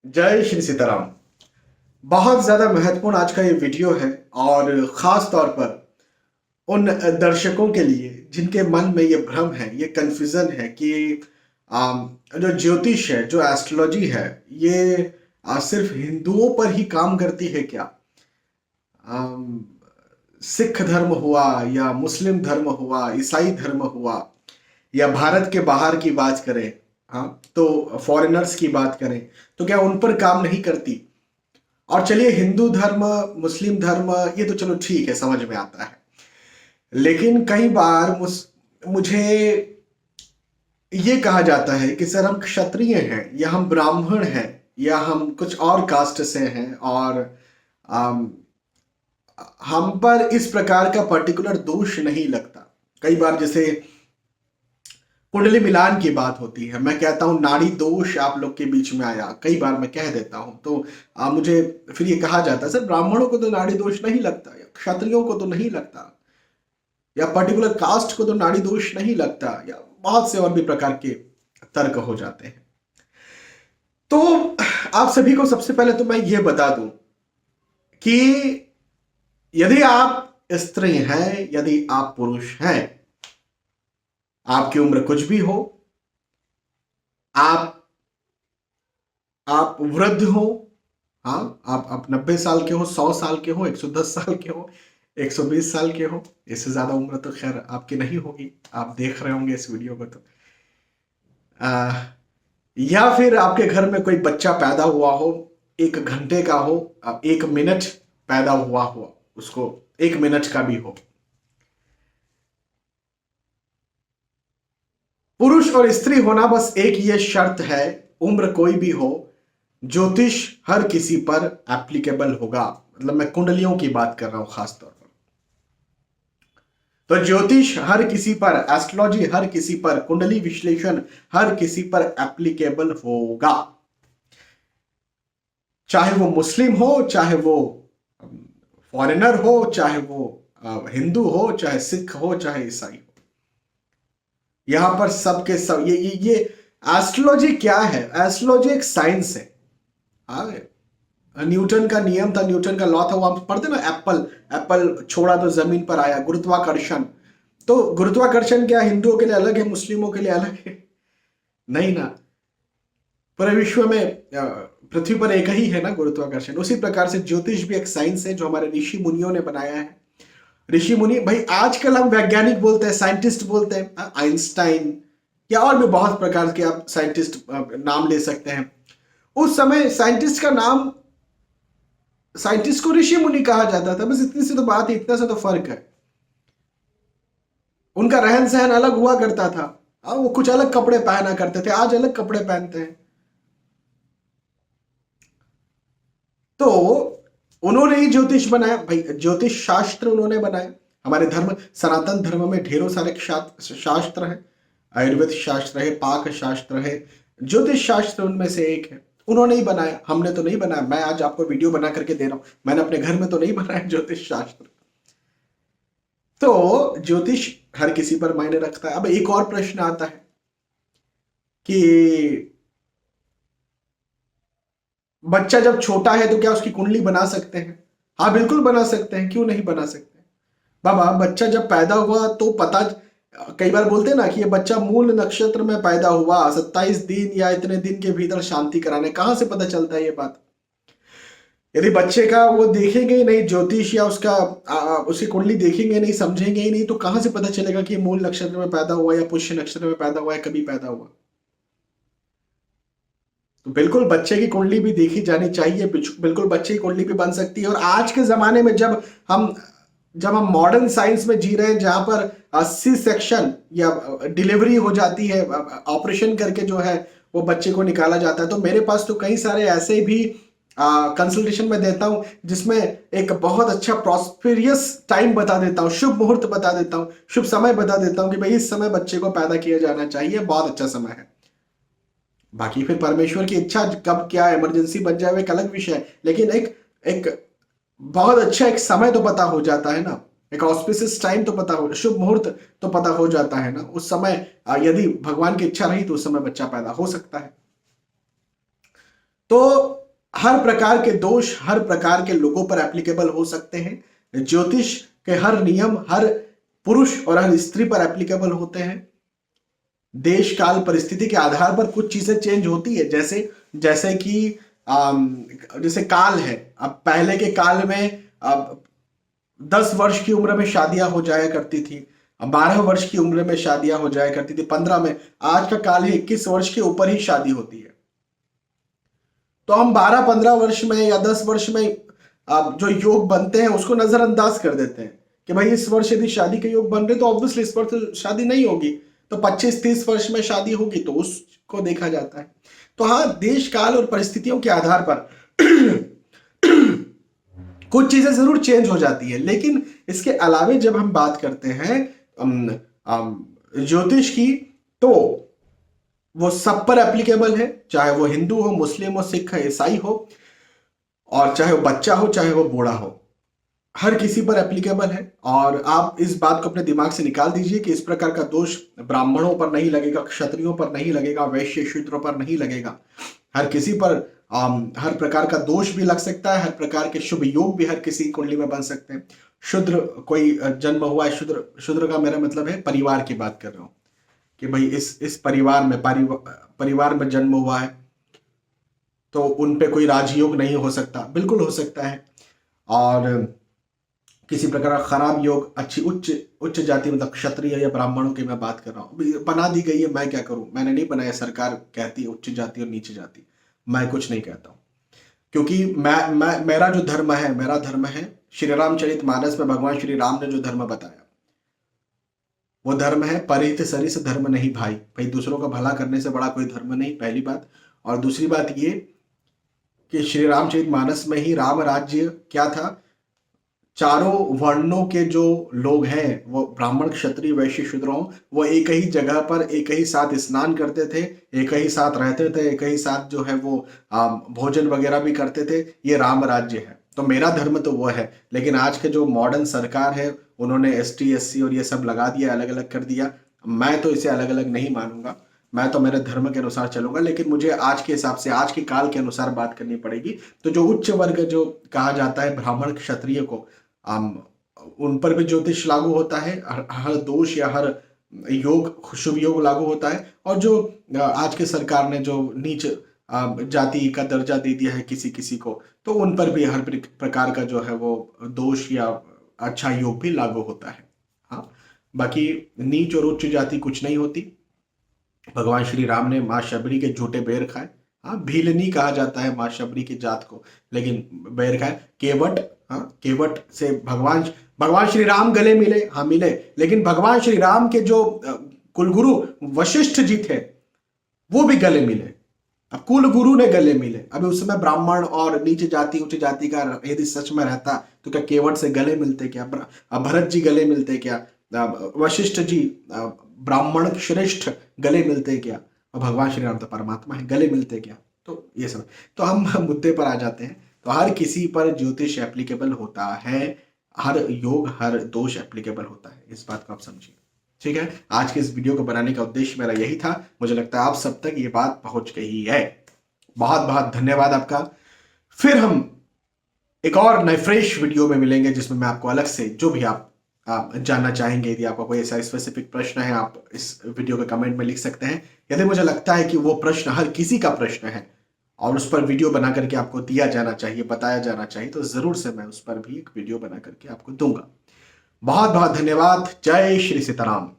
जय श्री सीताराम। बहुत ज्यादा महत्वपूर्ण आज का ये वीडियो है और खास तौर पर उन दर्शकों के लिए जिनके मन में ये भ्रम है, ये कंफ्यूजन है कि जो ज्योतिष है, जो एस्ट्रोलॉजी है, ये सिर्फ हिंदुओं पर ही काम करती है क्या? आम, सिख धर्म हुआ या मुस्लिम धर्म हुआ, ईसाई धर्म हुआ, या भारत के बाहर की बात करें, हाँ, तो फॉरेनर्स की बात करें, तो क्या उन पर काम नहीं करती? और चलिए, हिंदू धर्म, मुस्लिम धर्म, ये तो चलो ठीक है, समझ में आता है। लेकिन कई बार मुझे ये कहा जाता है कि सर, हम क्षत्रिय हैं या हम ब्राह्मण हैं या हम कुछ और कास्ट से हैं और आम, हम पर इस प्रकार का पर्टिकुलर दोष नहीं लगता। कई बार जैसे कुंडली मिलान की बात होती है, मैं कहता हूं नाड़ी दोष आप लोग के बीच में आया, कई बार मैं कह देता हूं, तो मुझे फिर ये कहा जाता है सर, ब्राह्मणों को तो नाड़ी दोष नहीं लगता, या क्षत्रियों को तो नहीं लगता, या पर्टिकुलर कास्ट को तो नाड़ी दोष नहीं लगता, या बहुत से और भी प्रकार के तर्क हो जाते हैं। तो आप सभी को सबसे पहले तो मैं ये बता दूं कि यदि आप स्त्री हैं, यदि आप पुरुष हैं, आपकी उम्र कुछ भी हो, आप वृद्ध हो, हाँ, आप 90 साल के हो, 100 साल के हो, 110 साल के हो, 120 साल के हो, इससे ज्यादा उम्र तो खैर आपकी नहीं होगी, आप देख रहे होंगे इस वीडियो को, तो या फिर आपके घर में कोई बच्चा पैदा हुआ हो, 1 घंटे का हो, 1 मिनट पैदा हुआ हो, उसको 1 मिनट का भी हो। पुरुष और स्त्री होना बस एक ये शर्त है, उम्र कोई भी हो, ज्योतिष हर किसी पर एप्लीकेबल होगा। मतलब मैं कुंडलियों की बात कर रहा हूं खास तौर पर। तो ज्योतिष हर किसी पर, एस्ट्रोलॉजी हर किसी पर, कुंडली विश्लेषण हर किसी पर एप्लीकेबल होगा, चाहे वो मुस्लिम हो, चाहे वो फॉरेनर हो, चाहे वो हिंदू हो, चाहे सिख हो, चाहे ईसाई हो। यहां पर सबके सब ये एस्ट्रोलॉजी क्या है? एस्ट्रोलॉजी एक साइंस है। न्यूटन का नियम था, न्यूटन का लॉ था, वो आप पढ़ते ना, एप्पल एप्पल छोड़ा तो जमीन पर आया, गुरुत्वाकर्षण। तो गुरुत्वाकर्षण क्या हिंदुओं के लिए अलग है, मुस्लिमों के लिए अलग है? नहीं ना, पूरे विश्व में पृथ्वी पर एक ही है ना गुरुत्वाकर्षण। उसी प्रकार से ज्योतिष भी एक साइंस है जो हमारे ऋषि मुनियों ने बनाया है। ऋषि मुनि भाई, आजकल हम वैज्ञानिक बोलते हैं, साइंटिस्ट बोलते हैं, आइंस्टाइन या और भी बहुत प्रकार के आप साइंटिस्ट नाम ले सकते हैं। उस समय साइंटिस्ट का नाम, साइंटिस्ट को ऋषि मुनि कहा जाता था, बस इतनी सी तो बात है, इतना सा तो फर्क है। उनका रहन सहन अलग हुआ करता था, वो कुछ अलग कपड़े पहना करते थे, आज अलग कपड़े पहनते हैं। तो उन्होंने ही ज्योतिष बनाया भाई, ज्योतिष शास्त्र उन्होंने बनाया। हमारे धर्म, सनातन धर्म में ढेरों सारे शास्त्र हैं, आयुर्वेद शास्त्र है, पाक शास्त्र है, ज्योतिष शास्त्र उनमें से एक है। उन्होंने ही बनाया, हमने तो नहीं बनाया। मैं आज आपको वीडियो बना करके दे रहा हूं, मैंने अपने घर में तो नहीं बनाया ज्योतिष शास्त्र। तो ज्योतिष हर किसी पर मायने रखता है। अब एक और प्रश्न आता है कि बच्चा जब छोटा है तो क्या उसकी कुंडली बना सकते हैं? हाँ, बिल्कुल बना सकते हैं, क्यों नहीं बना सकते? बाबा, बच्चा जब पैदा हुआ तो पता, कई बार बोलते हैं ना कि ये बच्चा मूल नक्षत्र में पैदा हुआ, 27 दिन या इतने दिन के भीतर शांति कराने, कहां से पता चलता है ये बात? यदि बच्चे का वो देखेंगे ही नहीं ज्योतिष, या उसकी कुंडली देखेंगे नहीं, समझेंगे ही नहीं, तो कहां से पता चलेगा कि ये मूल नक्षत्र में पैदा हुआ या पुष्य नक्षत्र में पैदा हुआ या कभी पैदा हुआ? तो बिल्कुल बच्चे की कुंडली भी देखी जानी चाहिए, बिल्कुल बच्चे की कुंडली भी बन सकती है। और आज के जमाने में हम जब हम मॉडर्न साइंस में जी रहे हैं, जहां पर सी सेक्शन या डिलीवरी हो जाती है, ऑपरेशन करके जो है वो बच्चे को निकाला जाता है, तो मेरे पास तो कई सारे ऐसे भी कंसल्टेशन में देता हूं जिसमें एक बहुत अच्छा प्रॉस्पेरियस टाइम बता देता हूं, शुभ मुहूर्त बता देता हूं, शुभ समय बता देता हूं कि भाई इस समय बच्चे को पैदा किया जाना चाहिए, बहुत अच्छा समय है। बाकी फिर परमेश्वर की इच्छा, कब क्या इमरजेंसी बन जाए वो एक अलग विषय है, लेकिन एक एक बहुत अच्छा एक समय तो पता हो जाता है ना, एक ऑस्पिशियस टाइम तो पता हो, शुभ मुहूर्त तो पता हो जाता है ना। उस समय यदि भगवान की इच्छा रही तो उस समय बच्चा पैदा हो सकता है। तो हर प्रकार के दोष हर प्रकार के लोगों पर एप्लीकेबल हो सकते हैं। ज्योतिष के हर नियम हर पुरुष और हर स्त्री पर एप्लीकेबल होते हैं। देश काल परिस्थिति के आधार पर कुछ चीजें चेंज होती है, जैसे जैसे कि जैसे काल है। अब पहले के काल में अब 10 वर्ष की उम्र में शादियां हो जाया करती थी, 12 वर्ष की उम्र में शादियां हो जाया करती थी, 15 में। आज का काल है 21 वर्ष के ऊपर ही शादी होती है। तो हम 12-15 वर्ष में या 10 वर्ष में जो योग बनते हैं उसको नजरअंदाज कर देते हैं कि भाई इस वर्ष यदि शादी के योग बन रहे तो ऑब्वियसली इस वर्ष तो शादी नहीं होगी, तो 25-30 वर्ष में शादी होगी, तो उसको देखा जाता है। तो हाँ, देश काल और परिस्थितियों के आधार पर कुछ चीजें जरूर चेंज हो जाती है। लेकिन इसके अलावे जब हम बात करते हैं ज्योतिष की, तो वो सब पर एप्लीकेबल है, चाहे वो हिंदू हो, मुस्लिम हो, सिख हो, ईसाई हो, और चाहे वो बच्चा हो चाहे वो बूढ़ा हो, हर किसी पर एप्लीकेबल है। और आप इस बात को अपने दिमाग से निकाल दीजिए कि इस प्रकार का दोष ब्राह्मणों पर नहीं लगेगा, क्षत्रियों पर नहीं लगेगा, वैश्य शूद्रों पर नहीं लगेगा। हर किसी पर हर प्रकार का दोष भी लग सकता है, हर प्रकार के शुभ योग भी हर किसी कुंडली में बन सकते हैं। शूद्र कोई जन्म हुआ है, शूद्र का मेरा मतलब है परिवार की बात कर रहा हूं कि भाई इस परिवार में जन्म हुआ है तो उन पे कोई राजयोग नहीं हो सकता, बिल्कुल हो सकता है। और किसी प्रकार का खराब योग अच्छी उच्च जाति मतलब क्षत्रिय या ब्राह्मणों की मैं बात कर रहा हूँ, बना दी गई है, मैं क्या करूं, मैंने नहीं बनाया, सरकार कहती है उच्च जाति और नीच जाति, मैं कुछ नहीं कहता हूं। क्योंकि मेरा जो धर्म है, मेरा धर्म है श्री रामचरितमानस में भगवान श्री राम ने जो धर्म बताया वो धर्म है परिहित सरिस धर्म नहीं भाई। भाई दूसरों का भला करने से बड़ा कोई धर्म नहीं, पहली बात। और दूसरी बात ये कि श्री रामचरितमानस में ही राम राज्य क्या था, चारों वर्णों के जो लोग हैं, वो ब्राह्मण क्षत्रिय वैश्य शूद्र, वो एक ही जगह पर एक ही साथ स्नान करते थे, एक ही साथ रहते थे, एक ही साथ जो है वो भोजन वगैरह भी करते थे। ये राम राज्य है, तो मेरा धर्म तो वो है। लेकिन आज के जो मॉडर्न सरकार है उन्होंने ST SC और ये सब लगा दिया, अलग अलग कर दिया। मैं तो इसे अलग अलग नहीं मानूंगा, मैं तो मेरे धर्म के अनुसार चलूंगा। लेकिन मुझे आज के हिसाब से आज के काल के अनुसार बात करनी पड़ेगी। तो जो उच्च वर्ग जो कहा जाता है ब्राह्मण क्षत्रिय को, उन पर भी ज्योतिष लागू होता है, हर दोष या हर योग शुभ योग लागू होता है। और जो आज के सरकार ने जो नीच जाति का दर्जा दे दिया है किसी किसी को, तो उन पर भी हर प्रकार का जो है वो दोष या अच्छा योग भी लागू होता है। हाँ, बाकी नीच और उच्च जाति कुछ नहीं होती। भगवान श्री राम ने माँ शबरी के झूठे बेर खाए। हाँ, भीलनी कहा जाता है माँ शबरी की जात को, लेकिन बेर खाए। केवट, हाँ, केवट से भगवान श्री राम गले मिले, हाँ मिले, लेकिन भगवान श्री राम के जो कुलगुरु वशिष्ठ जी थे वो भी गले मिले। अब कुल गुरु ने गले मिले। अभी उस समय ब्राह्मण और नीच जाति उच्च जाति का यदि सच में रहता तो क्या केवट से गले मिलते क्या? भरत जी गले मिलते क्या? वशिष्ठ जी ब्राह्मण श्रेष्ठ गले मिलते क्या? और भगवान श्री राम तो परमात्मा है, गले मिलते क्या? तो ये सब, तो हम मुद्दे पर आ जाते हैं। तो हर किसी पर ज्योतिष एप्लीकेबल होता है, हर योग हर दोष एप्लीकेबल होता है, इस बात को आप समझिए। ठीक है, आज के इस वीडियो को बनाने का उद्देश्य मेरा यही था। मुझे लगता है आप सब तक ये बात पहुंच गई है। बहुत बहुत धन्यवाद आपका। फिर हम एक और नए फ्रेश वीडियो में मिलेंगे जिसमें मैं आपको अलग से जो भी आप जानना चाहेंगे, यदि आपका कोई ऐसा स्पेसिफिक प्रश्न है आप इस वीडियो के कमेंट में लिख सकते हैं। यदि मुझे लगता है कि वो प्रश्न हर किसी का प्रश्न है और उस पर वीडियो बना करके आपको दिया जाना चाहिए, बताया जाना चाहिए, तो जरूर से मैं उस पर भी एक वीडियो बना करके आपको दूंगा। बहुत बहुत धन्यवाद। जय श्री सीताराम।